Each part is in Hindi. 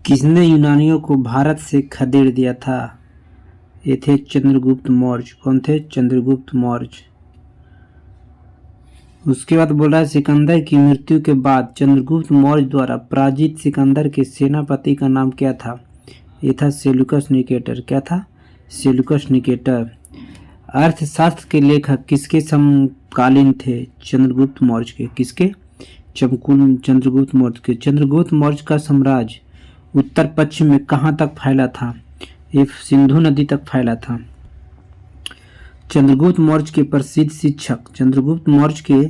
किसने यूनानियों को भारत से खदेड़ दिया था? ये थे चंद्रगुप्त मौर्य। कौन थे? चंद्रगुप्त मौर्य। उसके बाद बोल रहा है सिकंदर की मृत्यु के बाद चंद्रगुप्त मौर्य द्वारा पराजित सिकंदर के सेनापति का नाम क्या था? ये था सेल्यूकस निकेटर। क्या था? Seleucus Nicator. अर्थशास्त्र के लेखक किसके समकालीन थे? चंद्रगुप्त मौर्य के। किसके? चंद्रगुप्त मौर्य के। चंद्रगुप्त मौर्य का साम्राज्य उत्तर पश्चिम में कहाँ तक फैला था? ये सिंधु नदी तक फैला था। चंद्रगुप्त मौर्य के प्रसिद्ध शिक्षक चंद्रगुप्त मौर्य के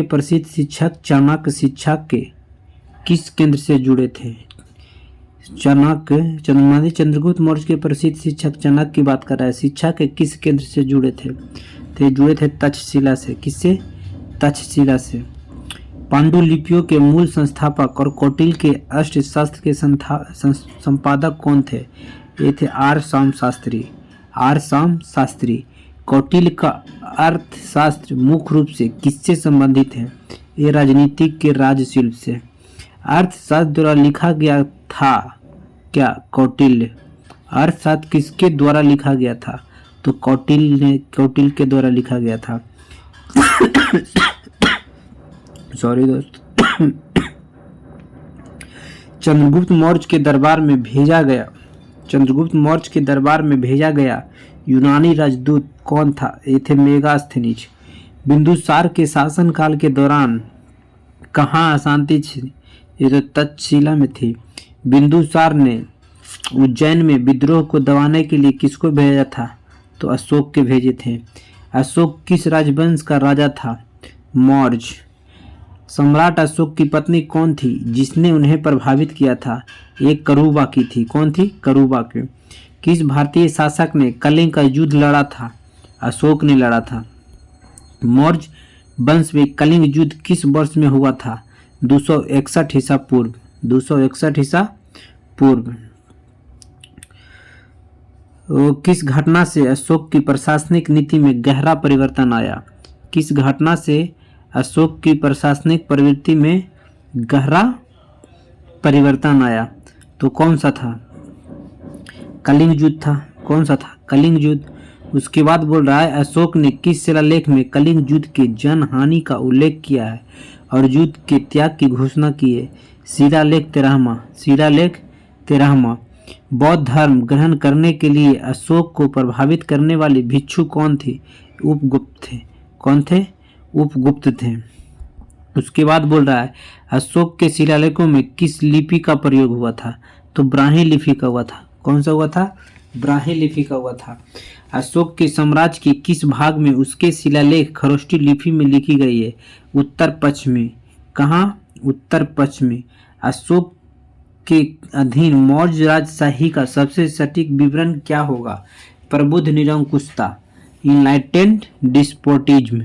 प्रसिद्ध शिक्षक चाणक्य शिक्षा के किस केंद्र से जुड़े थे? चंद्रगुप्त मौर्य के प्रसिद्ध शिक्षक चाणक्य की बात कर रहा है। शिक्षा के किस केंद्र से जुड़े थे? जुड़े थे तक्षशिला से। किससे? तक्षशिला से। पांडुलिपियों के मूल संस्थापक और कौटिल्य के अर्थशास्त्र के संपादक कौन थे? ये थे आर शाम शास्त्री। कौटिल्य का अर्थशास्त्र मुख्य रूप से किससे संबंधित है? ये राजनीतिक के राजशिल्प से। अर्थशास्त्र द्वारा लिखा गया था क्या? कौटिल्य। अर्थशास्त्र किसके द्वारा लिखा गया था? तो कौटिल्य के द्वारा लिखा गया था। सॉरी दोस्त। चंद्रगुप्त मौर्य के दरबार में भेजा गया यूनानी राजदूत कौन था? ये थे मेगास्थनीज। बिंदुसार के शासनकाल के दौरान कहाँ अशांति थी? ये तो तक्षशिला में थी। बिंदुसार ने उज्जैन में विद्रोह को दबाने के लिए किसको भेजा था? तो अशोक के भेजे थे। अशोक किस राजवंश का राजा था? मौर्य। सम्राट अशोक की पत्नी कौन थी जिसने उन्हें प्रभावित किया था? एक करूबा की थी। कौन थी? करूबा के। किस भारतीय शासक ने कलिंग का युद्ध लड़ा था? अशोक ने लड़ा था। मौर्य वंश में कलिंग युद्ध किस वर्ष में हुआ था? 261 ईसा पूर्व। 261 ईसा पूर्व। किस घटना से अशोक की प्रशासनिक नीति में गहरा परिवर्तन आया? किस घटना से अशोक की प्रशासनिक प्रवृत्ति में गहरा परिवर्तन आया? तो कौन सा था? कलिंग युद्ध था। कौन सा था? कलिंग युद्ध। उसके बाद बोल रहा है अशोक ने किस शिलालेख में कलिंग युद्ध के जनहानि का उल्लेख किया है और युद्ध के त्याग की घोषणा की है? शिलालेख 13वां। बौद्ध धर्म ग्रहण करने के लिए अशोक को प्रभावित करने वाले भिक्षु कौन थे? उपगुप्त थे। कौन थे? उपगुप्त थे। उसके बाद बोल रहा है अशोक के शिलालेखों में किस लिपि का प्रयोग हुआ था? तो ब्राह्मी लिपि का हुआ था। कौन सा हुआ था? ब्राह्मी लिपि का हुआ था। अशोक के साम्राज्य के किस भाग में उसके शिलालेख खरोष्टी लिपि में लिखी गई है? उत्तर पश्चिमी। कहाँ? उत्तर पश्चिमी। अशोक के अधीन मौर्य राजशाही का सबसे सटीक विवरण क्या होगा? प्रबुद्ध निरंकुशता, इनलाइटेंड डिस्पोटिज्म।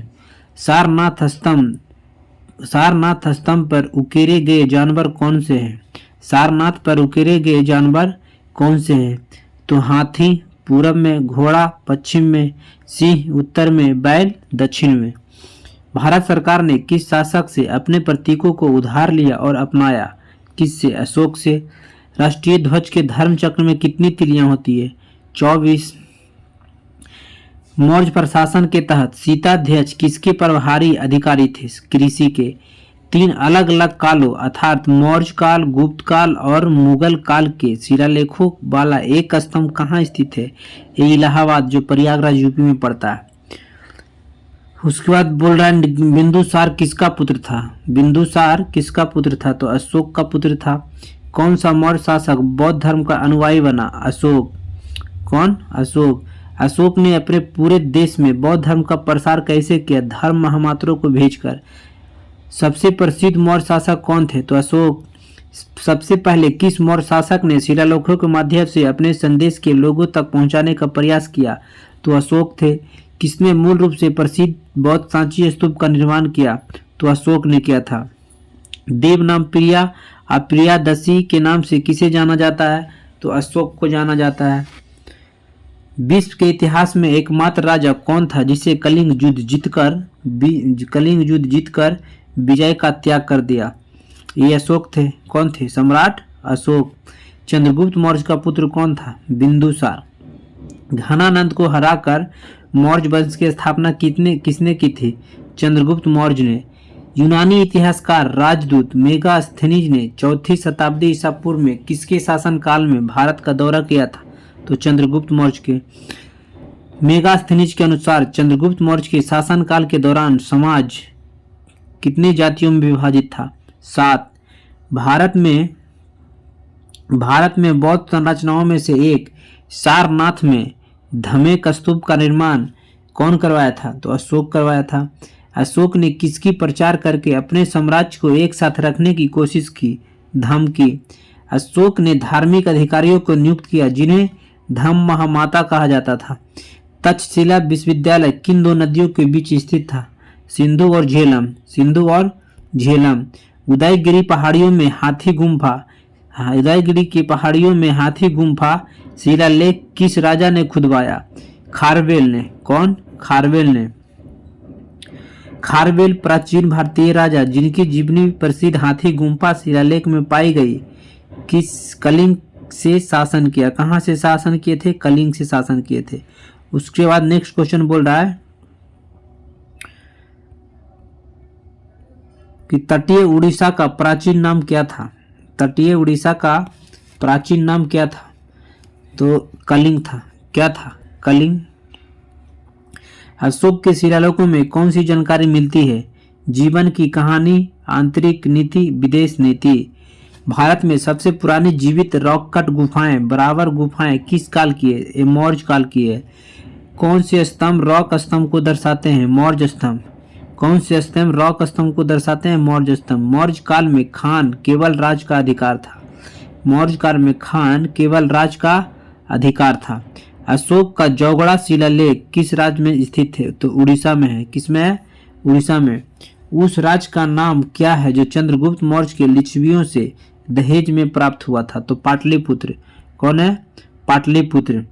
सारनाथ स्तंभ पर उकेरे गए जानवर कौन से हैं? सारनाथ पर उकेरे गए जानवर कौन से हैं? तो हाथी पूरब में, घोड़ा पश्चिम में, सिंह उत्तर में, बैल दक्षिण में। भारत सरकार ने किस शासक से अपने प्रतीकों को उधार लिया और अपनाया? किससे? अशोक से। राष्ट्रीय ध्वज के धर्म चक्र में कितनी तिलियां होती है? 24। मौर्य प्रशासन के तहत शीताध्यक्ष किसके प्रभारी अधिकारी थे? कृषि के। 3 अलग अलग कालों अर्थात मौर्य काल, गुप्त काल और मुगल काल के शिलालेखों वाला एक स्तंभ कहाँ स्थित है? ये इलाहाबाद जो प्रयागराज यूपी में पड़ता है। उसके बाद बोल रहा है बिंदुसार किसका पुत्र था? बिंदुसार किसका पुत्र था? तो अशोक का पुत्र था। कौन सा मौर्य शासक बौद्ध धर्म का अनुयायी बना? अशोक। कौन? अशोक। अशोक ने अपने पूरे देश में बौद्ध धर्म का प्रसार कैसे किया? धर्म महामात्रों को भेजकर। सबसे प्रसिद्ध मौर्य शासक कौन थे? तो अशोक। सबसे पहले किस मौर्य शासक ने शिलालेखों के माध्यम से अपने संदेश के लोगों तक पहुंचाने का प्रयास किया? तो अशोक थे। किसने मूल रूप से प्रसिद्ध बौद्ध सांची स्तूप का निर्माण किया? तो अशोक ने किया था। देव नाम प्रिया अप्रियादशी के नाम से किसे जाना जाता है? तो अशोक को जाना जाता है। विश्व के इतिहास में एकमात्र राजा कौन था जिसे कलिंग युद्ध जीतकर विजय का त्याग कर दिया? ये अशोक थे। कौन थे? सम्राट अशोक। चंद्रगुप्त मौर्य का पुत्र कौन था? बिंदुसार। घनानंद को हराकर मौर्य वंश की स्थापना किसने की थी? चंद्रगुप्त मौर्य ने। यूनानी इतिहासकार राजदूत मेगास्थनीज ने 4वीं शताब्दी ईसा पूर्व में किसके शासनकाल में भारत का दौरा किया था? तो चंद्रगुप्त मौर्य के। मेगास्थनीज के अनुसार चंद्रगुप्त मौर्य के शासनकाल के दौरान समाज कितनी जातियों में विभाजित था? 7। भारत में बौद्ध संरचनाओं में से एक सारनाथ में धम्मेक स्तूप का निर्माण कौन करवाया था? तो अशोक करवाया था। अशोक ने किसकी प्रचार करके अपने साम्राज्य को एक साथ रखने की कोशिश की? धम्म की। अशोक ने धार्मिक अधिकारियों को नियुक्त किया जिन्हें धम्म महामाता कहा जाता था। तक्षशिला विश्वविद्यालय किन दो नदियों के बीच स्थित था? सिंधु और झेलम। सिंधु और झेलम। उदयगिरी पहाड़ियों में हाथी गुम्फा शिलालेख किस राजा ने खुदवाया? खारवेल ने। कौन? खारवेल ने। खारवेल प्राचीन भारतीय राजा जिनकी जीवनी प्रसिद्ध हाथी गुम्फा शिलालेख में पाई गई, किस कलिंग से शासन किया? कहां से शासन किए थे? कलिंग से शासन किए थे। उसके बाद नेक्स्ट क्वेश्चन बोल रहा है कि तटीय उड़ीसा का प्राचीन नाम क्या था? तटीय उड़ीसा का प्राचीन नाम क्या था? तो कलिंग था। क्या था? कलिंग। अशोक के शिलालेखों में कौन सी जानकारी मिलती है? जीवन की कहानी, आंतरिक नीति, विदेश नीति। भारत में सबसे पुरानी जीवित रॉक कट गुफाएं, बराबर गुफाएं किस काल की है? ये मौर्य काल की है। कौन से स्तंभ रॉक स्तंभ को दर्शाते हैं? मौर्य स्तंभ। कौन से स्तंभ रॉक स्तंभ को दर्शाते हैं? मौर्य स्तंभ। मौर्य काल में खान केवल राज का अधिकार था। मौर्य काल में खान केवल राज का अधिकार था। अशोक का जौगड़ा शिलालेख किस राज्य में स्थित है? तो उड़ीसा में है। किसमें है? उड़ीसा में। उस राज्य का नाम क्या है जो चंद्रगुप्त मौर्य के लिच्छवियों से दहेज में प्राप्त हुआ था? तो पाटलिपुत्र। कौन है? पाटलिपुत्र।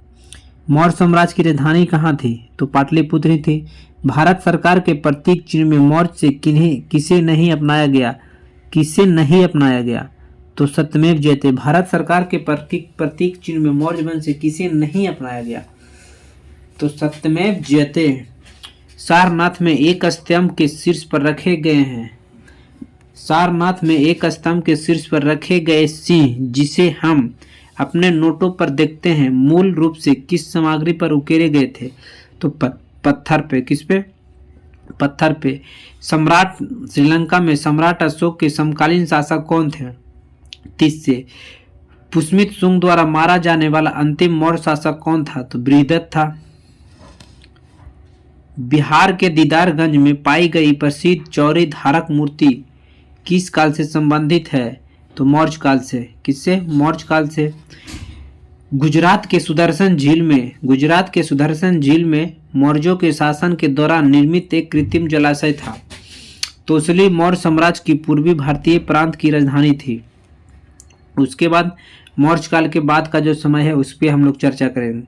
मौर्य साम्राज्य की राजधानी कहाँ थी? तो पाटलिपुत्र ही थी। भारत सरकार के प्रतीक चिन्ह में मौर्य से किसे नहीं अपनाया गया? किसे नहीं अपनाया गया? तो सत्यमेव जयते। भारत सरकार के प्रतीक चिन्ह में मौर्य वंश से किसे नहीं अपनाया गया? तो सत्यमेव जयते। सारनाथ में एक स्तंभ के शीर्ष पर रखे गए हैं। सारनाथ में एक स्तंभ के शीर्ष पर रखे गए सिंह जिसे हम अपने नोटों पर देखते हैं मूल रूप से किस सामग्री पर उकेरे गए थे? तो पत्थर पे। किस पे? पत्थर पे। श्रीलंका में सम्राट अशोक के समकालीन शासक कौन थे? 30 से। पुष्मित शुंग द्वारा मारा जाने वाला अंतिम मौर्य शासक कौन था? तो बृहदत्त था। बिहार के दीदारगंज में पाई गई प्रसिद्ध चौरी धारक मूर्ति किस काल से संबंधित है? तो मौर्य काल से। किससे? मौर्य काल से। गुजरात के सुदर्शन झील में मौर्यों के शासन के दौरान निर्मित एक कृत्रिम जलाशय था। तोसली मौर्य साम्राज्य की पूर्वी भारतीय प्रांत की राजधानी थी। उसके बाद मौर्य काल के बाद का जो समय है उस पर हम लोग चर्चा करेंगे।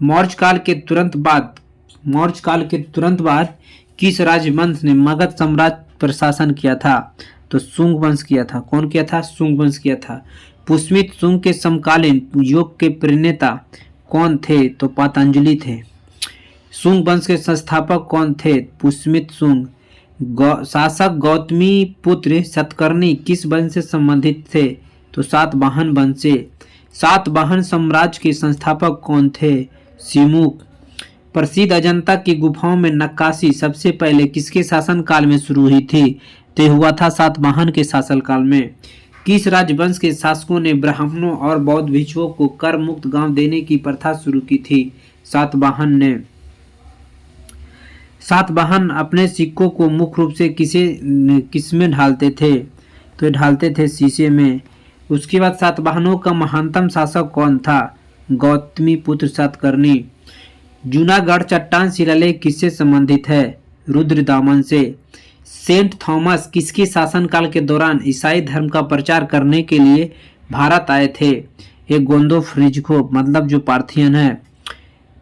मौर्य काल के तुरंत बाद किस राजवंश ने मगध साम्राज्य पर शासन किया था? तो शुंग वंश किया था। कौन किया था? शुंग वंश किया था। पुष्मित शुंग के समकालीन योग के प्रणेता कौन थे? तो पतंजलि थे। शुंग वंश के संस्थापक कौन थे? पुष्मित शुंग। शासक गौतमी पुत्र सतकर्णी किस वंश से संबंधित थे? तो सातवाहन वंश से। सातवाहन साम्राज्य के संस्थापक कौन थे? सिमुक। प्रसिद्ध अजंता की गुफाओं में नक्काशी सबसे पहले किसके शासनकाल में शुरू हुई थी? तो हुआ था सातवाहन के शासनकाल में। किस राजवंश के शासकों ने ब्राह्मणों और बौद्ध भिक्षुओं को कर मुक्त गांव देने की प्रथा शुरू की थी? सातवाहन ने। सातवाहन अपने सिक्कों को मुख्य रूप से किसमें ढालते थे? तो ढालते थे शीशे में। उसके बाद सातवाहनों का महानतम शासक कौन था? गौतमीपुत्र सातकर्णी। जूनागढ़ चट्टान शिलालेख किससे संबंधित है? रुद्रदामन से। सेंट थॉमस किसके शासनकाल के दौरान ईसाई धर्म का प्रचार करने के लिए भारत आए थे? एक गोंदो फ्रिजको मतलब जो पार्थियन है।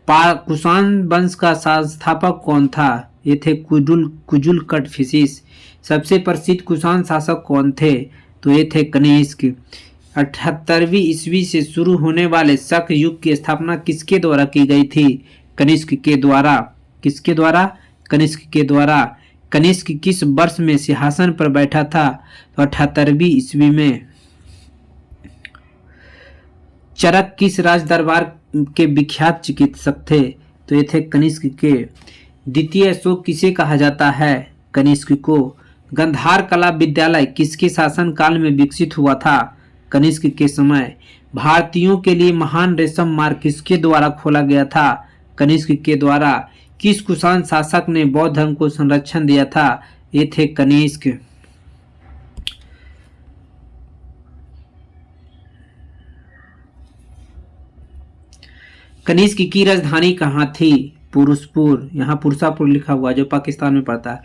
कुषाण वंश का संस्थापक कौन था? ये थे कुजुल कटफिशिस। सबसे प्रसिद्ध कुषाण शासक कौन थे? तो ये थे कनिष्क। 78वीं ईस्वी से शुरू होने वाले शक युग की स्थापना किसके द्वारा की गई थी? कनिष्क के द्वारा। किसके द्वारा? कनिष्क के द्वारा। कनिष्क किस वर्ष में सिंहासन पर बैठा था? तो 78वीं ईस्वी में। चरक किस राज दरबार के विख्यात चिकित्सक थे? तो ये थे कनिष्क के। द्वितीय अशोक किसे कहा जाता है? कनिष्क को। गंधार कला विद्यालय किसके शासन काल में विकसित हुआ था? कनिष्क के समय। भारतीयों के लिए महान रेशम मार्ग किसके द्वारा खोला गया था? कनिष्क के द्वारा। किस कुषाण शासक ने बौद्ध धर्म को संरक्षण दिया था? ये थे कनिष्क। कनिष्क की राजधानी कहाँ थी? पुरुषपुर। यहाँ पुरुषापुर लिखा हुआ जो पाकिस्तान में पड़ता है।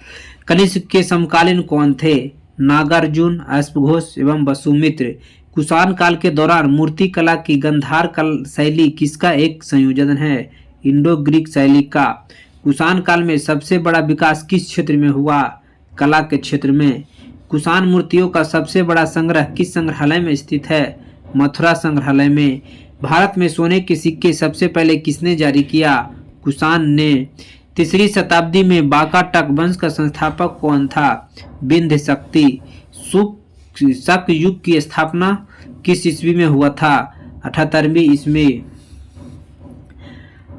कनिष्क के समकालीन कौन थे? नागार्जुन, अश्वघोष एवं वसुमित्र। कुषाण काल के दौरान मूर्ति कला की गंधार शैली किसका एक संयोजन है? इंडो ग्रीक शैली का। कुषाण काल में सबसे बड़ा विकास किस क्षेत्र में हुआ? कला के क्षेत्र में। कुषाण मूर्तियों का सबसे बड़ा संग्रह किस संग्रहालय में स्थित है? मथुरा संग्रहालय में। भारत में सोने के सिक्के सबसे पहले किसने जारी किया? कुषाण ने। 3री शताब्दी में बाकाटक वंश का संस्थापक कौन था? विंध्य शक्ति। शक युग की स्थापना किस ईस्वी में हुआ था? 78वीं ईस्वी।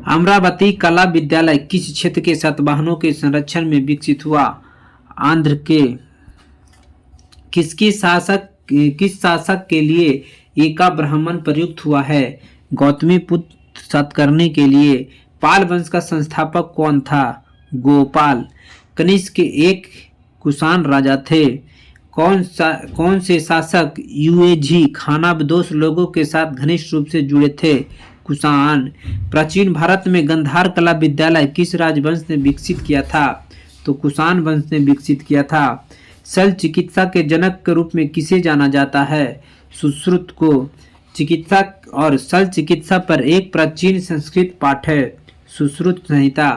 अमरावती कला विद्यालय किस क्षेत्र के सातवाहनों के संरक्षण में विकसित हुआ? आंध्र के। किस शासक के लिए एका ब्राह्मण प्रयुक्त हुआ है? गौतमी पुत्र सातकर्णी के लिए। पाल वंश का संस्थापक कौन था? गोपाल। कनिष्क के एक कुषाण राजा थे। कौन से शासक युएझी खानाबदोश लोगों के साथ घनिष्ठ रूप से जुड़े थे? कुषाण। प्राचीन भारत में गंधार कला विद्यालय किस राजवंश ने विकसित किया था? तो कुषाण वंश ने विकसित किया था। शल्य चिकित्सा के जनक के रूप में किसे जाना जाता है? सुश्रुत को। चिकित्सा और शल्य चिकित्सा पर एक प्राचीन संस्कृत पाठ है, सुश्रुत संहिता।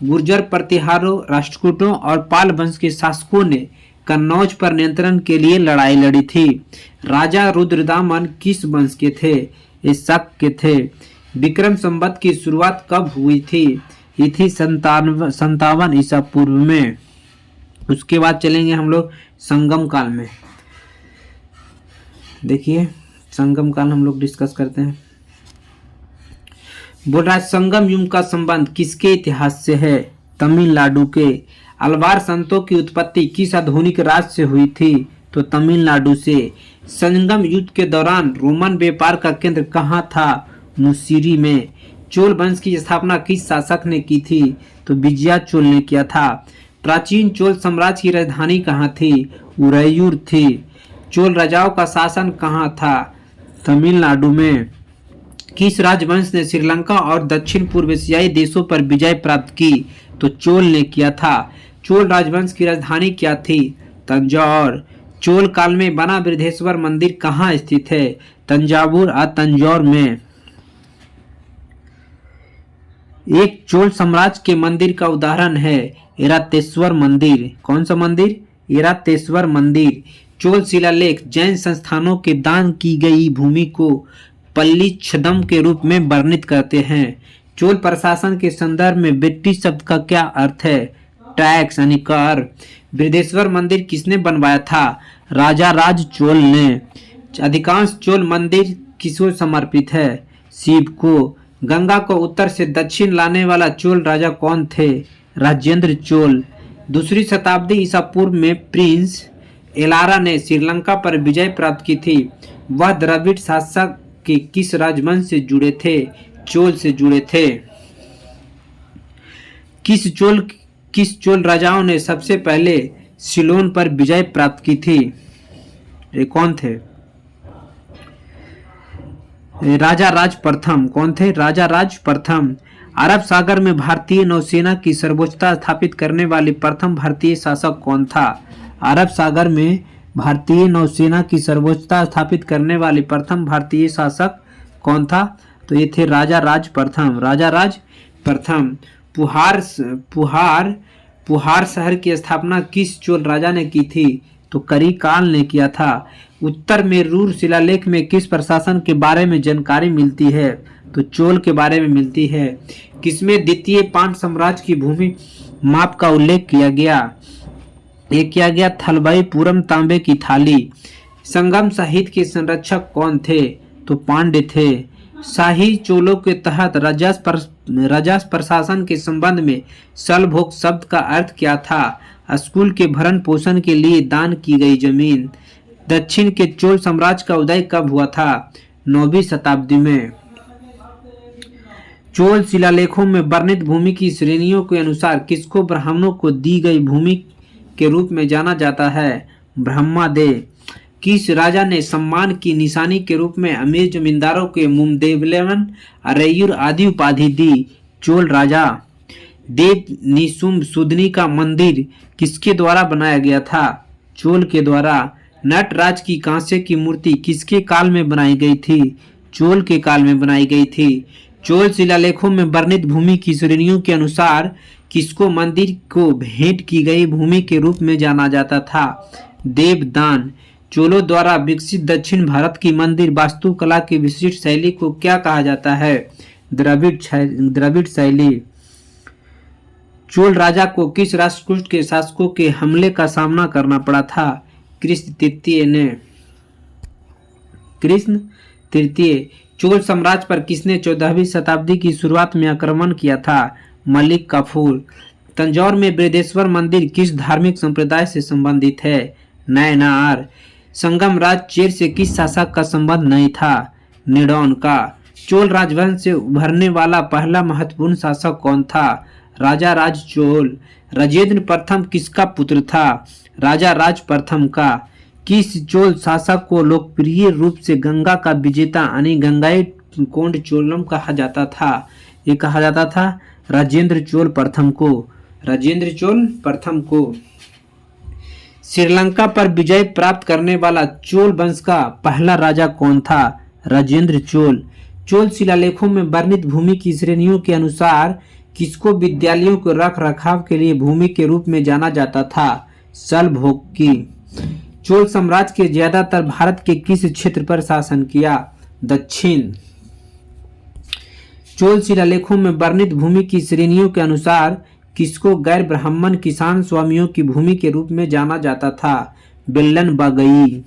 गुर्जर प्रतिहारों, राष्ट्रकूटों और पाल वंश के शासकों ने कन्नौज पर नियंत्रण के लिए लड़ाई लड़ी थी। राजा रुद्रदामन किस वंश के थे? ये शक के थे। विक्रम संवत की शुरुआत कब हुई थी? ये थी 57 ईसा पूर्व में। उसके बाद चलेंगे हम लोग संगम काल में। देखिए संगम काल हम लोग डिस्कस करते हैं। बोल रहा है संगम युग का संबंध किसके इतिहास से है? तमिलनाडु के। अलवार संतों की उत्पत्ति किस आधुनिक राज्य से हुई थी? तो तमिलनाडु से। संगम युद्ध के दौरान रोमन व्यापार का केंद्र कहाँ था? मुसिरी में। चोल वंश की स्थापना किस शासक ने की थी? तो विजया चोल ने किया था। प्राचीन चोल साम्राज्य की राजधानी कहाँ थी? उरैयूर थी। चोल राजाओं का शासन कहाँ था? तमिलनाडु में। किस राजवंश ने श्रीलंका और दक्षिण पूर्व एशियाई देशों पर विजय प्राप्त की? तो चोल ने किया था। चोल राजवंश की राजधानी क्या थी? तंजौर। चोल काल में बना बृहदेश्वर मंदिर कहाँ स्थित है? तंजावुर और तंजौर में। एक चोल साम्राज्य के मंदिर का उदाहरण है एरातेश्वर मंदिर। कौन सा मंदिर? एरातेश्वर मंदिर। चोल शिलालेख जैन संस्थानों के दान की गई भूमि को पल्लीच्छदम के रूप में वर्णित करते हैं। चोल प्रशासन के संदर्भ में ब्रिटिश शब्द का क्या अर्थ है? टैक्स यानी कर। बृहदेश्वर मंदिर किसने बनवाया था? राजा राज चोल ने। अधिकांश चोल मंदिर किसको समर्पित है? शिव को। गंगा को उत्तर से दक्षिण लाने वाला चोल राजा कौन थे? राजेंद्र चोल। 2री शताब्दी ईसा पूर्व में प्रिंस एलारा ने श्रीलंका पर विजय प्राप्त की थी। वह द्रविड़ शासक के किस राजवंश से जुड़े थे? चोल से जुड़े थे। किस चोल राजाओं ने सबसे पहले सिलोन पर विजय प्राप्त की थी? ये कौन थे? राजा राज प्रथम। कौन थे? राजा राज प्रथम। अरब सागर में भारतीय नौसेना की सर्वोच्चता स्थापित करने वाले प्रथम भारतीय शासक कौन था? अरब सागर में भारतीय नौसेना की सर्वोच्चता स्थापित करने वाले प्रथम भारतीय शासक कौन था? तो ये थे राजा राज प्रथम। राजा राज प्रथम। पुहार शहर की स्थापना किस चोल राजा ने की थी? तो करिकाल ने किया था। उत्तर में रूर शिलालेख में किस प्रशासन के बारे में जानकारी मिलती है? तो चोल के बारे में मिलती है। किसमें द्वितीय पांड्य साम्राज्य की भूमि माप का उल्लेख किया गया? ये किया गया थलबईपुरम तांबे की थाली। संगम साहित्य के संरक्षक कौन थे? तो पांड्य थे। शाही चोलों के तहत राजस्व प्रशासन के संबंध में सलभोग शब्द का अर्थ क्या था? स्कूल के भरण पोषण के लिए दान की गई जमीन। दक्षिण के चोल साम्राज्य का उदय कब हुआ था? 9वीं शताब्दी में। चोल शिलालेखों में वर्णित भूमि की श्रेणियों के अनुसार किसको ब्राह्मणों को दी गई भूमि के रूप में जाना जाता है? ब्रह्मादेव। किस राजा ने सम्मान की निशानी के रूप में अमीर जमींदारों के मुमदेवलेवन, अरैयूर आदि उपाधि दी? चोल राजा। देव निशुंभ सुदनी का मंदिर किसके द्वारा बनाया गया था? चोल के द्वारा। नटराज की कांसे की मूर्ति किसके काल में बनाई गई थी? चोल के काल में बनाई गई थी। चोल शिलालेखों में वर्णित भूमि की श्रेणियों के अनुसार किसको मंदिर को भेंट की गई भूमि के रूप में जाना जाता था? देवदान। चोलों द्वारा विकसित दक्षिण भारत की मंदिर वास्तुकला की विशिष्ट शैली को क्या कहा जाता है? द्रविड़ शैली। चोल राजा को किस राष्ट्रकूट के शासकों के हमले का सामना करना पड़ा था? कृष्ण तृतीय। चोल साम्राज्य पर किसने 14वीं शताब्दी की शुरुआत में आक्रमण किया था? मलिक काफूर। तंजौर में बृहदेश्वर मंदिर किस धार्मिक संप्रदाय से संबंधित है? नयनार। संगम राज चेर से किस शासक का संबंध नहीं था? निडौन का। चोल राजवंश से उभरने वाला पहला महत्वपूर्ण शासक कौन था? राजा राज चोल। राजेंद्र प्रथम किसका पुत्र था? राजा राज प्रथम का। किस चोल शासक को लोकप्रिय रूप से गंगा का विजेता यानी गंगाई कोंड चोलम कहा जाता था? ये कहा जाता था राजेंद्र चोल प्रथम को। श्रीलंका पर विजय प्राप्त करने वाला चोल वंश का पहला राजा कौन था? राजेंद्र चोल। चोल शिलालेखों में वर्णित भूमि की श्रेणियों के अनुसार किसको विद्यालयों को रख रखाव के लिए भूमि के रूप में जाना जाता था? सलभोग की। चोल साम्राज्य के ज्यादातर भारत के किस क्षेत्र पर शासन किया? दक्षिण। चोल शिलालेखों में वर्णित भूमि की श्रेणियों के अनुसार किसको गैर ब्राह्मण किसान स्वामियों की भूमि के रूप में जाना जाता था? बेल्लन बगई।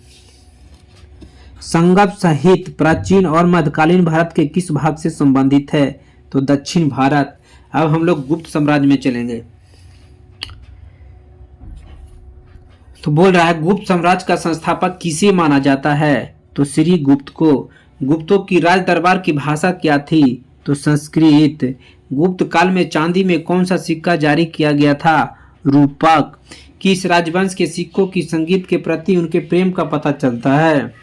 संगम साहित्य प्राचीन और मध्यकालीन भारत के किस भाग से संबंधित है? तो दक्षिण भारत। अब हम लोग गुप्त साम्राज्य में चलेंगे। तो बोल रहा है गुप्त साम्राज्य का संस्थापक किसे माना जाता है? तो श्री गुप्त को। गुप्तों की राज दरबार की भाषा क्या थी? तो संस्कृत। गुप्त काल में चांदी में कौन सा सिक्का जारी किया गया था? रूपक। किस राजवंश के सिक्कों की संगीत के प्रति उनके प्रेम का पता चलता है?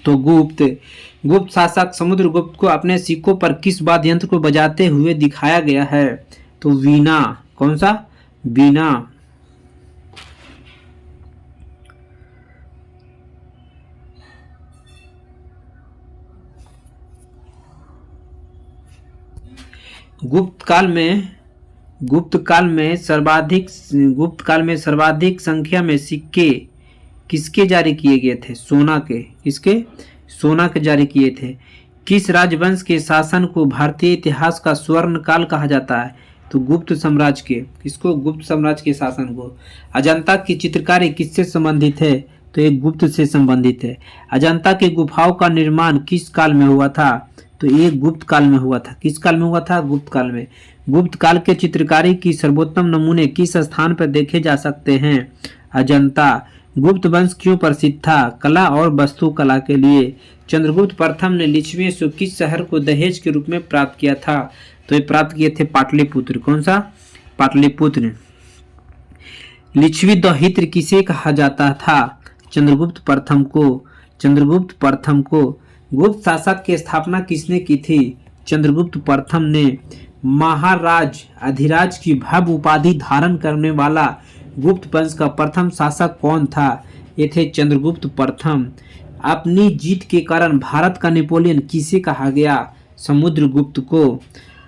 तो गुप्त। गुप्त शासक समुद्रगुप्त को अपने सिक्कों पर किस वाद्य यंत्र को बजाते हुए दिखाया गया है? तो वीणा। कौन सा? वीणा। गुप्त काल में सर्वाधिक संख्या में सिक्के किसके जारी किए गए थे? सोना के। किसके? सोना के जारी किए थे। किस राजवंश के शासन को भारतीय इतिहास का स्वर्ण काल कहा जाता है? तो गुप्त साम्राज्य के। किसको? गुप्त साम्राज्य के शासन को। अजंता की चित्रकारी किससे संबंधित है? तो एक गुप्त से संबंधित है। अजंता की गुफाओं का निर्माण किस काल में हुआ था? तो ये गुप्त काल में हुआ था। किस काल में हुआ था? गुप्त काल में। गुप्त काल के चित्रकारी की सर्वोत्तम नमूने किस स्थान पर देखे जा सकते हैं? अजंता। गुप्त वंश क्यों प्रसिद्ध था? कला और वास्तुकला के लिए। चंद्रगुप्त प्रथम ने लिच्छवी से किस शहर को दहेज के रूप में प्राप्त किया था? तो ये प्राप्त किए थे पाटलिपुत्र। कौन सा? पाटलिपुत्र। लिच्छवी दौहित्र किसे कहा जाता था? चंद्रगुप्त प्रथम को। गुप्त शासक की स्थापना किसने की थी? चंद्रगुप्त प्रथम ने। महाराज अधिराज की भव्य उपाधि धारण करने वाला गुप्त वंश का प्रथम शासक कौन था? ये थे चंद्रगुप्त प्रथम। अपनी जीत के कारण भारत का नेपोलियन किसे कहा गया? समुद्रगुप्त को।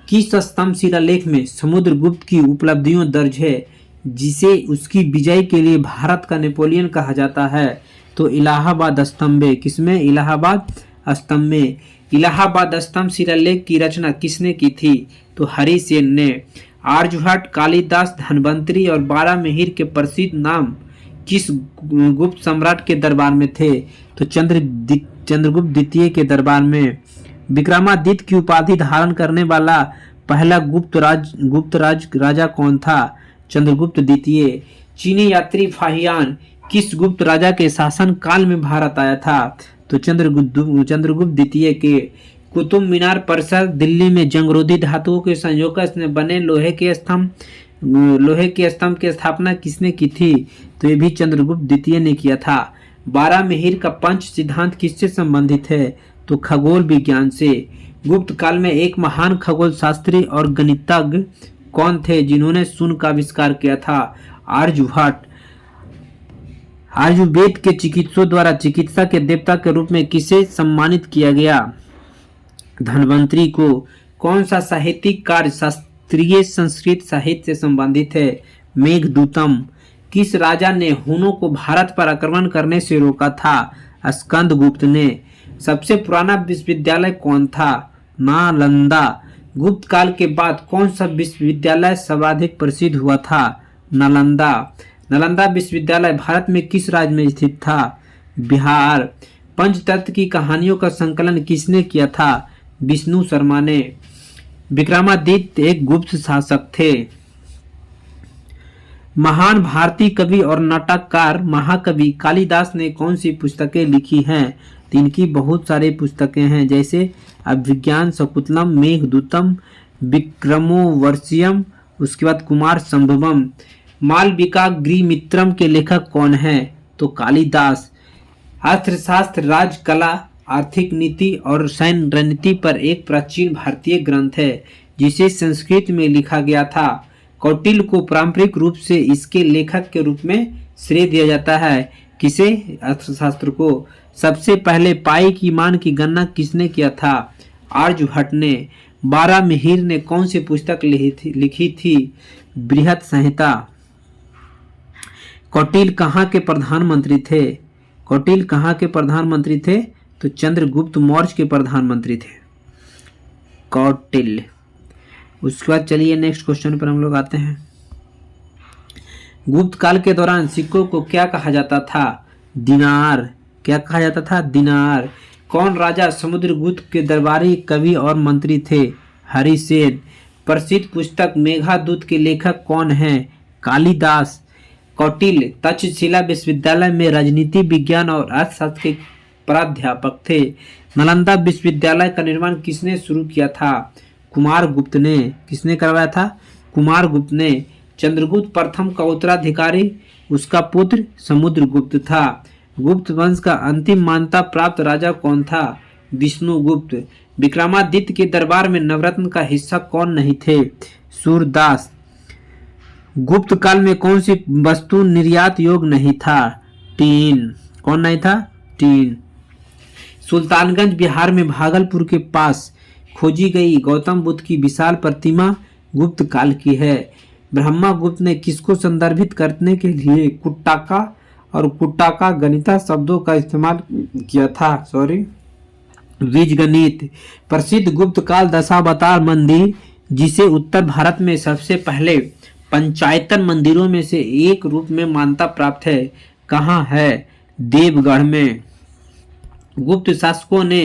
किस स्तंभ शिलालेख में समुद्रगुप्त की उपलब्धियों दर्ज है जिसे उसकी विजय के लिए भारत का नेपोलियन कहा जाता है? तो इलाहाबाद स्तंभे, किसमें? इलाहाबाद स्तंभ में। इलाहाबाद स्तंभ शिलालेख की रचना किसने की थी? तो हरिसेन ने। आर्यभट्ट, कालिदास, धन्वंतरी और बारहमिहिर के प्रसिद्ध नाम किस गुप्त सम्राट के दरबार में थे? तो चंद्रगुप्त द्वितीय के दरबार में। विक्रमादित्य की उपाधि धारण करने वाला पहला गुप्त राजा कौन था? चंद्रगुप्त द्वितीय। चीनी यात्री फाहियान किस गुप्त राजा के शासन काल में भारत आया था? तो चंद्रगुप्त द्वितीय के। कुतुब मीनार परिसर दिल्ली में जंगरोधी धातुओं के संयोजक से बने लोहे के स्तंभ की स्थापना किसने की थी? तो ये भी चंद्रगुप्त द्वितीय ने किया था। बारहमिहिर का पंच सिद्धांत किससे संबंधित है? तो खगोल विज्ञान से। गुप्त काल में एक महान खगोल शास्त्री और गणितज्ञ कौन थे जिन्होंने शून्य का आविष्कार किया था? आर्यभट्ट। आयुर्वेद के चिकित्सकों द्वारा चिकित्सा के देवता के रूप में किसे सम्मानित किया गया? धन्वंतरी को। कौन सा साहित्यिक कार्य शास्त्रीय संस्कृत साहित्य से संबंधित है? मेघदूतम। किस राजा ने हुनों को भारत पर आक्रमण करने से रोका था? स्कंदगुप्त ने। सबसे पुराना विश्वविद्यालय कौन था? नालंदा। गुप्त काल के बाद कौन सा विश्वविद्यालय सर्वाधिक प्रसिद्ध हुआ था? नालंदा। नालंदा विश्वविद्यालय भारत में किस राज्य में स्थित था? बिहार। पंचतत्व की कहानियों का संकलन किसने किया था? विष्णु शर्मा ने। विक्रमादित्य एक गुप्त शासक थे। महान भारतीय कवि और नाटककार महाकवि कालिदास ने कौन सी पुस्तकें लिखी हैं? तो इनकी बहुत सारी पुस्तकें हैं, जैसे अभिज्ञान शकुंतलम, मेघदूतम, विक्रमोर्वशीयम, उसके बाद कुमार संभवम। मालविका गृहमित्रम के लेखक कौन हैं? तो कालिदास। अर्थशास्त्र, राजकला, आर्थिक नीति और सैन्य रणनीति पर एक प्राचीन भारतीय ग्रंथ है जिसे संस्कृत में लिखा गया था। कौटिल्य को पारंपरिक रूप से इसके लेखक के रूप में श्रेय दिया जाता है। किसे? अर्थशास्त्र को। सबसे पहले पाई की मान की गणना किसने किया था? आर्यभट्ट ने। बारहमिहिर ने कौन सी पुस्तक लिखी थी? बृहत संहिता। कौटिल्य कहाँ के प्रधानमंत्री थे? कौटिल्य कहाँ के प्रधानमंत्री थे? तो चंद्रगुप्त मौर्य के प्रधानमंत्री थे कौटिल्य। उसके बाद चलिए नेक्स्ट क्वेश्चन पर हम लोग आते हैं। गुप्त काल के दौरान सिक्कों को क्या कहा जाता था? दिनार। क्या कहा जाता था? दिनार। कौन राजा समुद्रगुप्त के दरबारी कवि और मंत्री थे? हरिसेन। प्रसिद्ध पुस्तक मेघदूत के लेखक कौन हैं? कालिदास। कौटिल्य तक्षशिला विश्वविद्यालय में राजनीति विज्ञान और अर्थशास्त्र के प्राध्यापक थे। नालंदा विश्वविद्यालय का निर्माण किसने शुरू किया था? कुमारगुप्त ने। किसने करवाया था? कुमारगुप्त ने। चंद्रगुप्त प्रथम का उत्तराधिकारी उसका पुत्र समुद्रगुप्त था। गुप्त वंश का अंतिम मान्यता प्राप्त राजा कौन था? विष्णुगुप्त। विक्रमादित्य के दरबार में नवरत्न का हिस्सा कौन नहीं थे? सूरदास। गुप्त काल में कौन सी वस्तु निर्यात योग्य नहीं था? टीन। कौन नहीं था? टीन। सुल्तानगंज बिहार में भागलपुर के पास खोजी गई गौतम बुद्ध की विशाल प्रतिमा गुप्त काल की है। ब्रह्मगुप्त ने किसको संदर्भित करने के लिए कुट्टाका और कुट्टाका गणिता शब्दों का इस्तेमाल किया था? बीजगणित। प्रसिद्ध गुप्त काल दशावतार मंदिर जिसे उत्तर भारत में सबसे पहले पंचायतन मंदिरों में से एक रूप में मान्यता प्राप्त है, कहाँ है? देवगढ़ में। गुप्त शासकों ने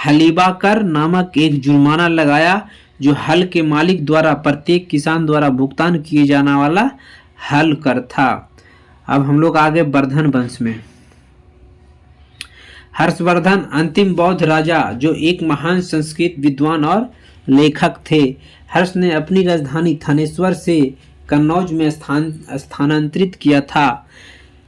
हलीबा कर नामक एक जुर्माना लगाया जो हल के मालिक द्वारा प्रत्येक किसान द्वारा भुगतान किए जाने वाला हल कर था। अब हम लोग आगे वर्धन वंश में। हर्षवर्धन अंतिम बौद्ध राजा जो एक महान संस्कृत विद्वान और लेखक थे। हर्ष ने अपनी राजधानी थानेश्वर से कन्नौज में स्थानांतरित किया था।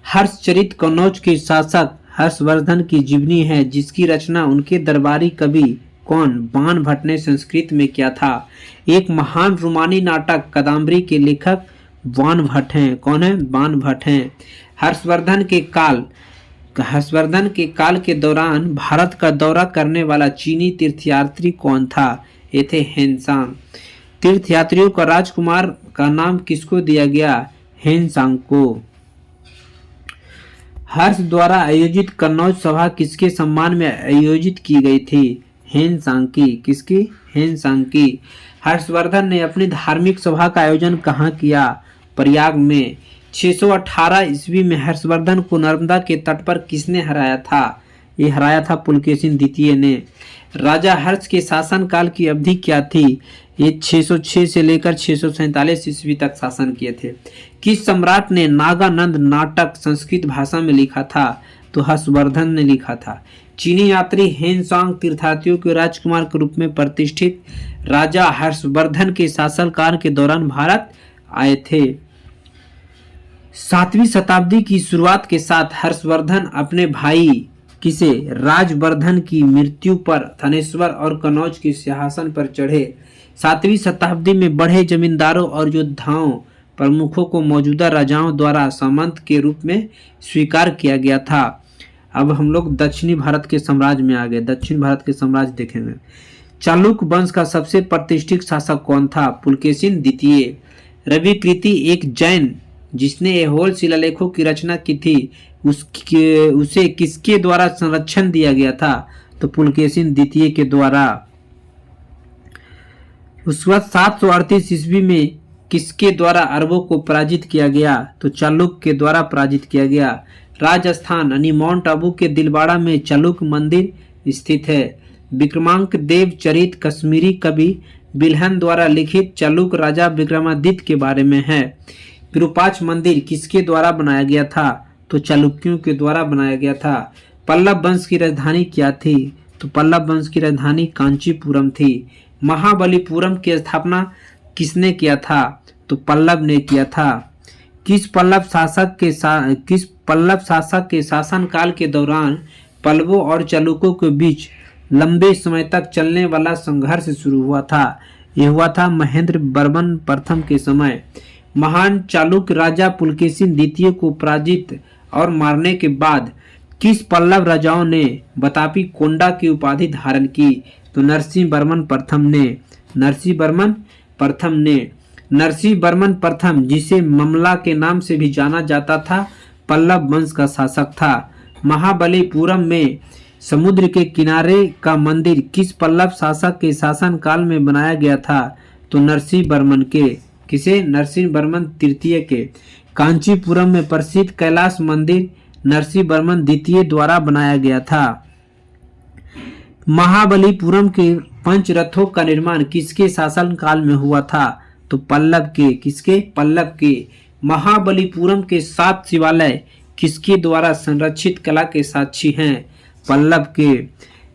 हर्षचरित कन्नौज के शासक हर्षवर्धन की जीवनी है जिसकी रचना उनके दरबारी कवि कौन? बाणभट्ट ने संस्कृत में किया था। एक महान रोमानी नाटक कादम्बरी के लेखक बाणभट्ट हैं। कौन है? बाणभट्ट हैं। हर्षवर्धन के काल के दौरान भारत का दौरा करने वाला चीनी तीर्थयात्री कौन था? ये थे हेनसांग। तीर्थयात्रियों का राजकुमार का नाम किसको दिया गया? हेनसांग को। हर्ष द्वारा आयोजित कन्नौज सभा किसके सम्मान में आयोजित की गई थी? हेन सांकी। किसकी? हेन सांकी। हर्षवर्धन ने अपनी धार्मिक सभा का आयोजन कहाँ किया? प्रयाग में। 618 ईस्वी में हर्षवर्धन को नर्मदा के तट पर किसने हराया था? ये हराया था पुलकेशिन द्वितीय ने। राजा हर्ष के शासनकाल की अवधि क्या थी? ये 606 से लेकर 647 ईस्वी तक शासन किए थे। किस सम्राट ने नागानंद नाटक संस्कृत भाषा में लिखा था? तो हर्षवर्धन ने लिखा था। चीनी यात्री हेनसांग तीर्थयात्रियों के राजकुमार के रूप में प्रतिष्ठित राजा हर्षवर्धन के शासनकाल के दौरान भारत आए थे। 7वीं शताब्दी की शुरुआत के साथ हर्षवर्धन अपने भाई किसे राजवर्धन की मृत्यु पर थानेश्वर और कन्नौज के सिंहासन पर चढ़े। 7वीं शताब्दी में बढ़े जमींदारों और योद्धाओं प्रमुखों को मौजूदा राजाओं द्वारा सामंत के रूप में स्वीकार किया गया था। अब हम लोग दक्षिणी भारत के साम्राज्य में आ गए। दक्षिण भारत के साम्राज्य देखेंगे। चालुक्य वंश का सबसे प्रतिष्ठित शासक कौन था? पुलकेशिन द्वितीय। रविकृति एक जैन जिसने ऐहोल शिलालेखों की रचना की थी उसे किसके द्वारा संरक्षण दिया गया था? तो पुलकेशिन द्वितीय के द्वारा। उसके बाद 738 ईस्वी में किसके द्वारा अरबों को पराजित किया गया? तो चालुक्य के द्वारा पराजित किया गया। राजस्थान यानी माउंट आबू के दिलवाड़ा में चालुक्य मंदिर स्थित है। विक्रमांक देव चरित कश्मीरी कवि बिल्हन द्वारा लिखित चालुक्य राजा विक्रमादित्य के बारे में है। विरूपाक्ष मंदिर किसके द्वारा बनाया गया था? तो चालुक्यों के द्वारा बनाया गया था। पल्लव वंश की राजधानी क्या थी? तो पल्लव वंश की राजधानी कांचीपुरम थी। महाबलीपुरम की स्थापना किसने किया था? तो पल्लव ने किया था। किस पल्लव शासक के शासनकाल के दौरान पल्लवों और चालुक्यों के बीच लंबे समय तक चलने वाला संघर्ष शुरू हुआ था? यह हुआ था महेंद्र वर्मन प्रथम के समय। महान चालुक्य राजा पुलकेशिन द्वितीय को पराजित और मारने के बाद किस पल्लव राजाओं ने बतापी कोंडा की उपाधि धारण की? तो नरसिंह वर्मन प्रथम ने। नरसिंह वर्मन प्रथम जिसे ममला के नाम से भी जाना जाता था पल्लव वंश का शासक था। महाबलीपुरम में समुद्र के किनारे का मंदिर किस पल्लव शासक के शासन काल में बनाया गया था? तो नरसिंह वर्मन के। किसे? नरसिंह वर्मन तृतीय के। कांचीपुरम में प्रसिद्ध कैलाश मंदिर नरसिंह वर्मन द्वितीय द्वारा बनाया गया था। महाबलीपुरम के पंचरथों का निर्माण किसके शासन काल में हुआ था? तो पल्लव के। किसके? पल्लव के। महाबलीपुरम के 7 शिवालय किसके द्वारा संरक्षित कला के साक्षी हैं? पल्लव के।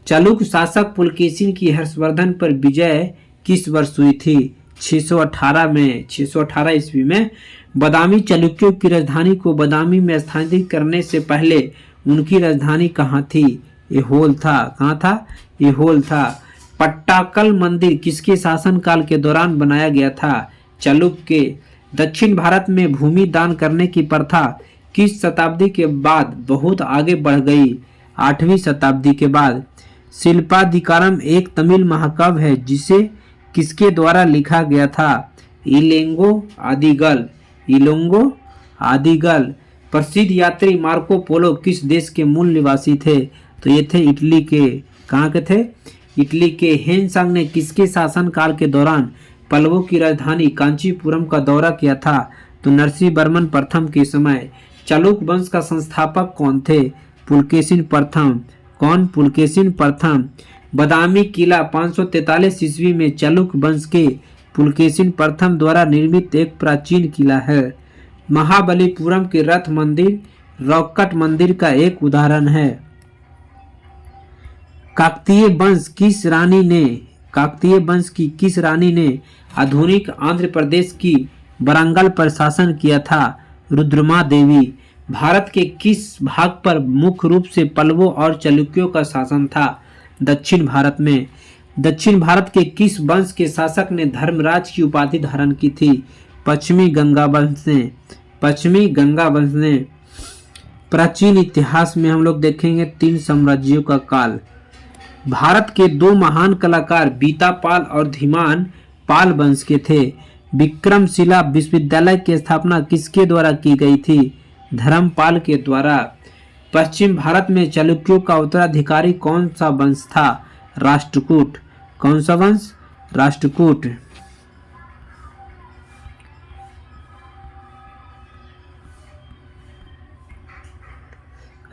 चालुक्य शासक पुलकेशिन की हर्षवर्धन पर विजय किस वर्ष हुई थी? 618 में। 618 ईस्वी में। बादामी चालुक्यों की राजधानी को बादामी में स्थानांतरित करने से पहले उनकी राजधानी कहाँ थी? ऐहोल था। कहाँ था? ऐहोल था। पट्टाकल मंदिर किसके शासनकाल के दौरान बनाया गया था? चालुक्य के। दक्षिण भारत में भूमि दान करने की प्रथा किस शताब्दी के बाद बहुत आगे बढ़ गई? 8वीं शताब्दी के बाद। शिल्पाधिकारम एक तमिल महाकाव्य है जिसे किसके द्वारा लिखा गया था? इलोंगो आदिगल। इलोंगो आदिगल। प्रसिद्ध यात्री मार्को पोलो किस देश के मूल निवासी थे? तो ये थे इटली के। कहाँ के थे? इटली के। हेनसांग ने किसके शासनकाल के दौरान पल्लवों की राजधानी कांचीपुरम का दौरा किया था? तो नरसिंह वर्मन प्रथम के समय। चालुक्य वंश का संस्थापक कौन थे? पुलकेशिन प्रथम। कौन? पुलकेशिन प्रथम। बादामी किला 543 ईस्वी में चालुक्य वंश के पुलकेशिन प्रथम द्वारा निर्मित एक प्राचीन किला है। महाबलीपुरम के रथ मंदिर रॉककट मंदिर का एक उदाहरण है। काकतीय वंश की किस रानी ने आधुनिक आंध्र प्रदेश की वरंगल पर शासन किया था? रुद्रमा देवी। भारत के किस भाग पर मुख्य रूप से पल्लवों और चालुक्यों का शासन था? दक्षिण भारत में। दक्षिण भारत के किस वंश के शासक ने धर्मराज की उपाधि धारण की थी? पश्चिमी गंगा वंश ने। पश्चिमी गंगा वंश ने। प्राचीन इतिहास में हम लोग देखेंगे 3 साम्राज्यों का काल। भारत के 2 महान कलाकार बीता पाल और धीमान पाल वंश के थे। विक्रमशिला विश्वविद्यालय की स्थापना किसके द्वारा की गई थी? धर्मपाल के द्वारा। पश्चिम भारत में चालुक्यों का उत्तराधिकारी कौन सा वंश था? राष्ट्रकूट। कौन सा वंश? राष्ट्रकूट।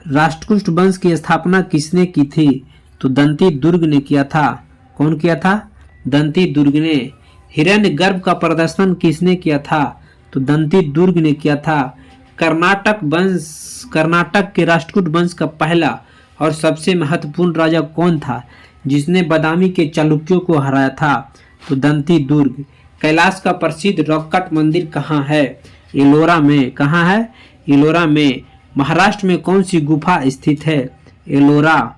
राष्ट्रकूट वंश की स्थापना किसने की थी? तो दंती दुर्ग ने किया था। कौन किया था? दंती दुर्ग ने। हिरण्यगर्भ का प्रदर्शन किसने किया था? तो दंती दुर्ग ने किया था। कर्नाटक के राष्ट्रकूट वंश का पहला और सबसे महत्वपूर्ण राजा कौन था जिसने बादामी के चालुक्यों को हराया था? तो दंती दुर्ग। कैलाश का प्रसिद्ध रॉककट मंदिर कहाँ है? एलोरा में। कहाँ है? एलोरा में। महाराष्ट्र में कौन सी गुफा स्थित है? एलोरा।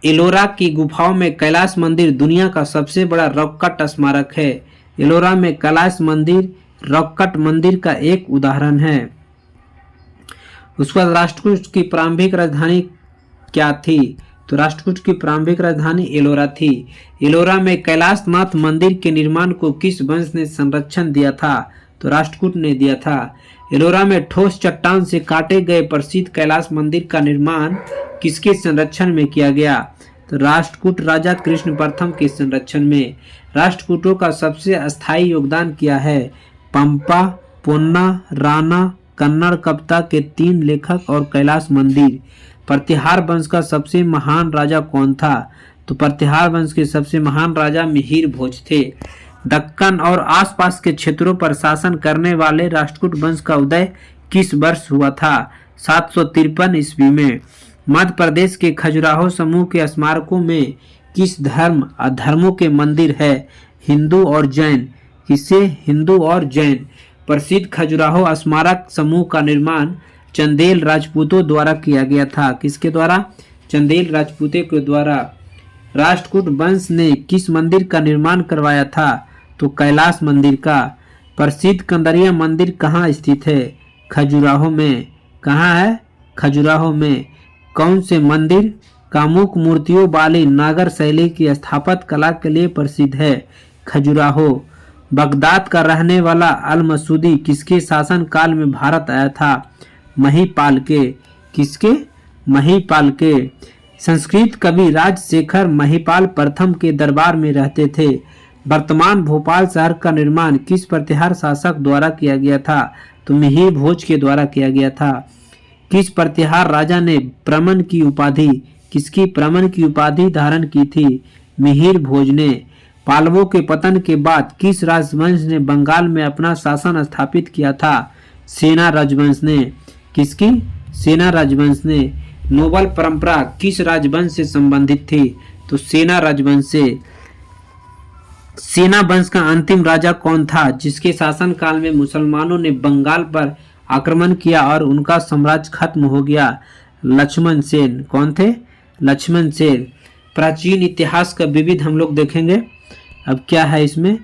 एलोरा की गुफाओं में कैलाश मंदिर दुनिया का सबसे बड़ा रॉककट स्मारक है। एलोरा में कैलाश मंदिर रॉककट मंदिर का एक उदाहरण है। उसके बाद राष्ट्रकूट की प्रारंभिक राजधानी क्या थी? तो राष्ट्रकूट की प्रारंभिक राजधानी एलोरा थी। एलोरा में कैलाशनाथ मंदिर के निर्माण को किस वंश ने संरक्षण दिया था? तो राष्ट्रकूट ने दिया था। एलोरा में ठोस चट्टान से काटे गए प्रसिद्ध कैलाश मंदिर का निर्माण किसके संरक्षण में किया गया? तो राष्ट्रकूट राजा कृष्ण प्रथम के संरक्षण में। राष्ट्रकूटों का सबसे अस्थायी योगदान किया है? पंपा, पोन्ना, राणा, कन्नड़ कप्ता के 3 लेखक और कैलाश मंदिर। प्रतिहार वंश का सबसे महान राजा कौन था? तो प्रतिहार वंश के सबसे महान राजा मिहिर भोज थे। दक्कन और आसपास के क्षेत्रों पर शासन करने वाले राष्ट्रकूट वंश का उदय किस वर्ष हुआ था? 753 ईस्वी में। मध्य प्रदेश के खजुराहो समूह के स्मारकों में किस धर्म अधर्मों के मंदिर है? हिंदू और जैन। किससे? हिंदू और जैन। प्रसिद्ध खजुराहो स्मारक समूह का निर्माण चंदेल राजपूतों द्वारा किया गया था। किसके द्वारा? चंदेल राजपूतों के द्वारा। राष्ट्रकूट वंश ने किस मंदिर का निर्माण करवाया था? तो कैलाश मंदिर का। प्रसिद्ध कंदरिया मंदिर कहाँ स्थित है? खजुराहो में। कहाँ है? खजुराहो में। कौन से मंदिर कामुक मूर्तियों वाली नागर शैली की स्थापत्य कला के लिए प्रसिद्ध है? खजुराहो। बगदाद का रहने वाला अल मसूदी किसके शासन काल में भारत आया था? महीपाल के। किसके? महीपाल के। संस्कृत कवि राजशेखर महीपाल प्रथम के दरबार में रहते थे। वर्तमान भोपाल शहर का निर्माण किस प्रतिहार शासक द्वारा किया गया था? तो मिहिर भोज के द्वारा किया गया था। किस प्रतिहार राजा ने प्रमन की उपाधि किसकी प्रमन की उपाधि धारण की थी? मिहिर भोज ने। पालवों के पतन के बाद किस राजवंश ने बंगाल में अपना शासन स्थापित किया था? सेना राजवंश ने। किसकी? सेना राजवंश ने। नोबल परंपरा किस राजवंश से संबंधित थी? तो सेना राजवंश से। सेना वंश का अंतिम राजा कौन था जिसके शासनकाल में मुसलमानों ने बंगाल पर आक्रमण किया और उनका साम्राज्य खत्म हो गया? लक्ष्मण सेन। कौन थे? लक्ष्मण सेन। प्राचीन इतिहास का विविध हम लोग देखेंगे। अब क्या है इसमें?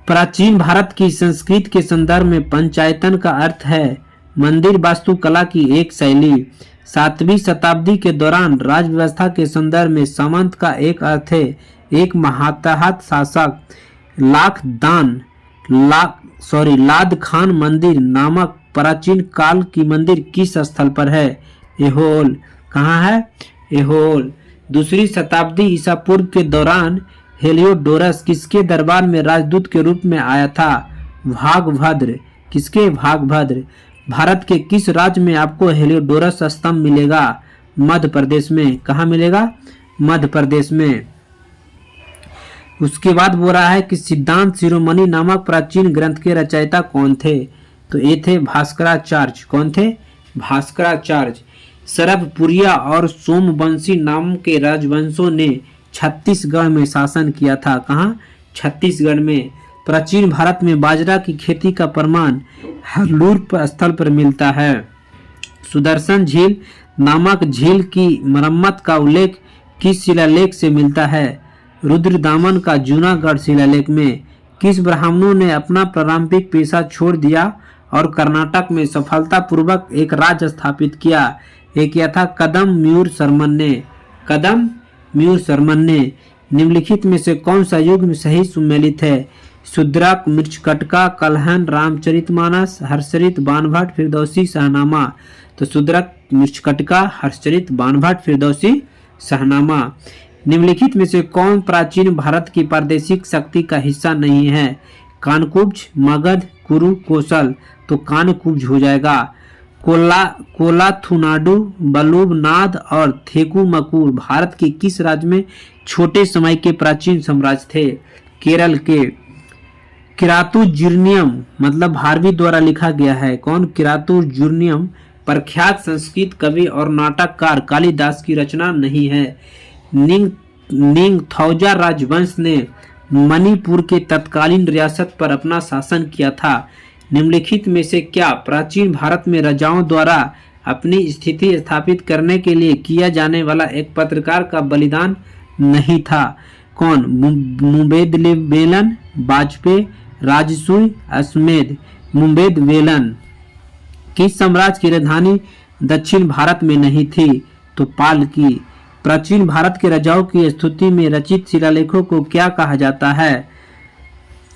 प्राचीन भारत की संस्कृति के संदर्भ में पंचायतन का अर्थ है मंदिर वास्तुकला की एक शैली। 7वीं शताब्दी के दौरान राज व्यवस्था के संदर्भ में सामंत का एक अर्थ है एक महातहत शासक। लाद खान मंदिर नामक प्राचीन काल की मंदिर किस स्थल पर है? एहोल। कहाँ है? एहोल। 2री शताब्दी ईसा पूर्व के दौरान हेलियोडोरस किसके दरबार में राजदूत के रूप में आया था? भागभद्र। किसके? भागभद्र। भारत के किस राज्य में आपको हेलियोडोरस स्तंभ मिलेगा? मध्य प्रदेश में। कहाँ मिलेगा? मध्य प्रदेश में। उसके बाद बोल रहा है कि सिद्धांत शिरोमणि नामक प्राचीन ग्रंथ के रचयिता कौन थे? तो ये थे भास्कराचार्य। कौन थे? भास्कराचार्य। सरभपुरिया और सोमवंशी नाम के राजवंशों ने छत्तीसगढ़ में शासन किया था। कहाँ? छत्तीसगढ़ में। प्राचीन भारत में बाजरा की खेती का प्रमाण हरलूर स्थल पर मिलता है। सुदर्शन झील नामक झील की मरम्मत का उल्लेख किस शिलालेख से मिलता है? रुद्रदामन का जूनागढ़ शिलालेख में। किस ब्राह्मणों ने अपना प्रारंभिक पेशा छोड़ दिया और कर्नाटक में सफलतापूर्वक एक राज्य स्थापित किया? ये किया था कदम म्यूर शर्मन ने। कदम म्यूर शर्मन ने। निम्नलिखित में से कौन सा युग में सही सुमेलित है? शुद्रक, मृच्छकटिका, कलहन, रामचरितमानस, हर्षचरित, बाणभट्ट, फिरदौसी, शाहनामा। तो शुद्रक, मृच्छकटिका, हर्षचरित, बाणभट्ट, फिरदौसी, शाहनामा। निम्नलिखित में से कौन प्राचीन भारत की प्रादेशिक शक्ति का हिस्सा नहीं है? कानकुब्ज, मगध, कुरु, कोसल। तो कानकुब्ज हो जाएगा। कोलाथुनाडु, बल्लुवनाद और थेकुमकुर भारत के किस राज्य में छोटे समय के प्राचीन साम्राज्य थे? केरल के। किरातुर्जुनियम मतलब भारवी द्वारा लिखा गया है। कौन? किरातुर्जुनियम प्रख्यात संस्कृत कवि और नाटककार कालिदास की रचना नहीं है। निंगथौजा राजवंश ने मणिपुर के तत्कालीन रियासत पर अपना शासन किया था। निम्नलिखित में से क्या प्राचीन भारत में राजाओं द्वारा अपनी स्थिति स्थापित करने के लिए किया जाने वाला एक पत्रकार का बलिदान नहीं था? कौन? मुंबेदवेलन, वाजपेयी, राजसूय, अश्वमेध। मुंबेदवेलन। किस साम्राज्य की राजधानी दक्षिण भारत में नहीं थी? तो पाल की। प्राचीन भारत के राजाओं की स्तुति में रचित शिलालेखों को क्या कहा जाता है?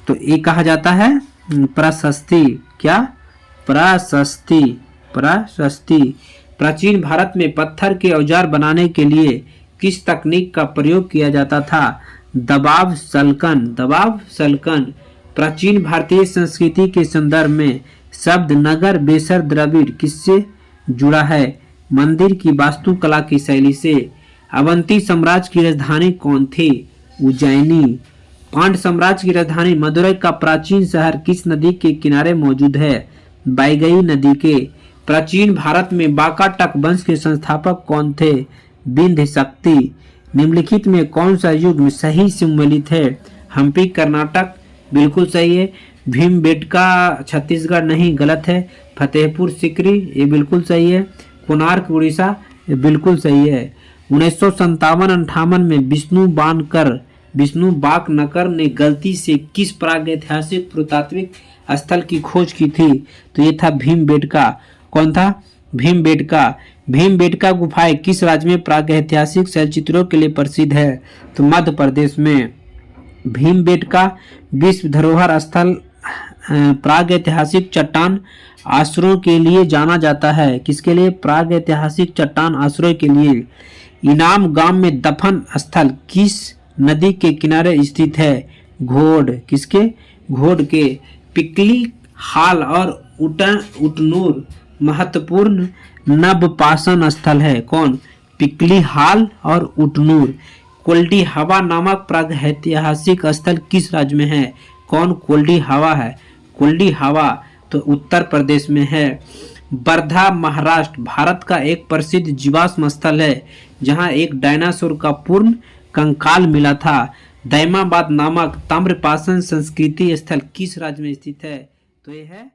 तो ये कहा जाता है प्रशस्ति। क्या? प्रशस्ति। प्रशस्ति। प्राचीन भारत में पत्थर के औजार बनाने के लिए किस तकनीक का प्रयोग किया जाता था? दबाव सल्कन। दबाव सल्कन। प्राचीन भारतीय संस्कृति के संदर्भ में शब्द नगर बेसर द्रविड़ किससे जुड़ा है? मंदिर की वास्तुकला की शैली से। अवंती साम्राज्य की राजधानी कौन थी? उज्जैनी। पांड्य साम्राज्य की राजधानी मदुरै का प्राचीन शहर किस नदी के किनारे मौजूद है? बैगई नदी के। प्राचीन भारत में वाकाटक वंश के संस्थापक कौन थे? विंध्य शक्ति। निम्नलिखित में कौन सा युग सही सम्मिलित है? हम्पी कर्नाटक बिल्कुल सही है। भीमबेटका छत्तीसगढ़ नहीं, गलत है। फतेहपुर सिकरी ये बिल्कुल सही है। कोणार्क उड़ीसा ये बिल्कुल सही है। 1957-58 में विष्णु बाकनकर ने गलती से किस प्रागैतिहासिक पुरातात्विक स्थल की खोज की थी? तो ये था भीमबेटका। कौन था? भीमबेटका। भीमबेटका गुफाएं किस राज्य में प्रागैतिहासिक चलचित्रों के लिए प्रसिद्ध है? तो मध्य प्रदेश में। भीमबेटका विश्व धरोहर स्थल प्रागैतिहासिक चट्टान आश्रयों के लिए जाना जाता है। किसके लिए? प्रागैतिहासिक चट्टान आश्रय के लिए। इनाम गांव में दफन स्थल किस नदी के किनारे स्थित है? घोड़। किसके? घोड़ के। पिकली हाल और उटनूर महत्वपूर्ण नवपाषाण स्थल है। कौन? पिकली हाल और उटनूर। कोल्डी हवा नामक प्रागैतिहासिक स्थल किस राज्य में है? कौन? कोल्डी हवा है। कोल्डी हवा तो उत्तर प्रदेश में है। वर्धा महाराष्ट्र भारत का एक प्रसिद्ध जीवाश्म स्थल है जहां एक डायनासोर का पूर्ण कंकाल मिला था। दैमाबाद नामक ताम्रपाषाण संस्कृति स्थल किस राज्य में स्थित है? तो यह है